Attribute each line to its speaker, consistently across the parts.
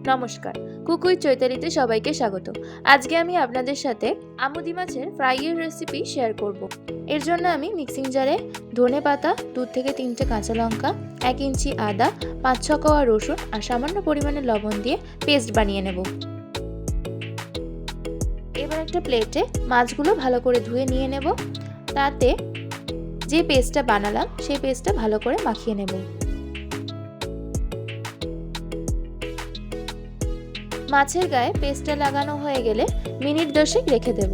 Speaker 1: নমস্কার, cook with চৈতালিতে সবাইকে স্বাগত। আজকে আমি আপনাদের সাথে আমুদি মাছের ফ্রাইয়ের রেসিপি শেয়ার করব। এর জন্য আমি মিক্সিং জারে ধনে পাতা, 2 থেকে 3টে কাঁচা লঙ্কা, 1 ইঞ্চি আদা, 5-6 কোয়া রসুন আর সামান্য পরিমাণে লবণ দিয়ে পেস্ট বানিয়ে নেব। এবার একটা প্লেটে মাছগুলো ভালো করে ধুয়ে নিয়ে নেব। তাতে যে পেস্টটা বানালাম সেই পেস্টটা ভালো করে মাখিয়ে নেব। মাছের গায়ে পেস্টটা লাগানো হয়ে গেলে মিনিট 10 রেখে দেব।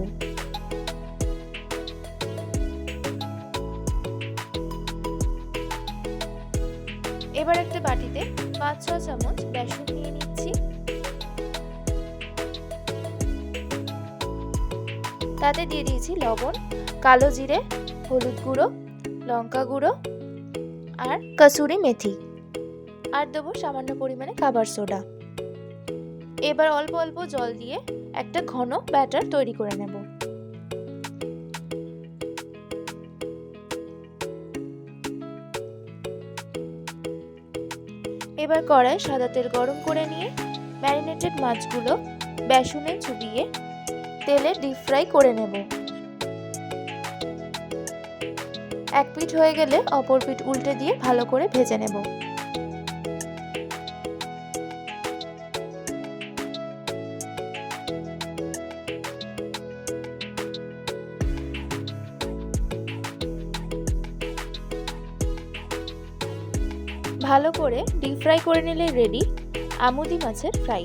Speaker 1: এবার একটা বাটিতে 5-6 চামচ বেসন নিয়ে নিচ্ছি। তাতে দিয়ে দিয়েছি লবণ, কালো জিরে, হলুদ গুঁড়ো, লঙ্কা গুঁড়ো আর কসুরি মেথি, আর দেবো সামান্য পরিমাণে খাবার সোডা। এবার অল্প অল্প জল দিয়ে একটা ঘন ব্যাটার তৈরি করে নেব। এবার কড়ায় সাদা তেল গরম করে নিয়ে ম্যারিনেটেড মাছগুলো বেসনে চুবিয়ে তেলে ডিপ ফ্রাই করে নেব। এক পিঠ হয়ে গেলে অপর পিঠ উল্টে দিয়ে ভালো করে ভেজে নেব। ভালো করে ডিপ ফ্রাই করে নিলে রেডি আমুদি মাছের ফ্রাই।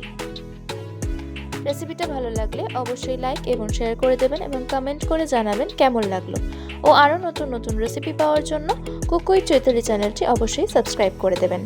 Speaker 1: রেসিপিটা ভালো লাগলে অবশ্যই লাইক এবং শেয়ার করে দেবেন এবং কমেন্ট করে জানাবেন কেমন লাগলো। ও আরও নতুন নতুন রেসিপি পাওয়ার জন্য কুক উইথ চৈতালি চ্যানেলটি অবশ্যই সাবস্ক্রাইব করে দেবেন।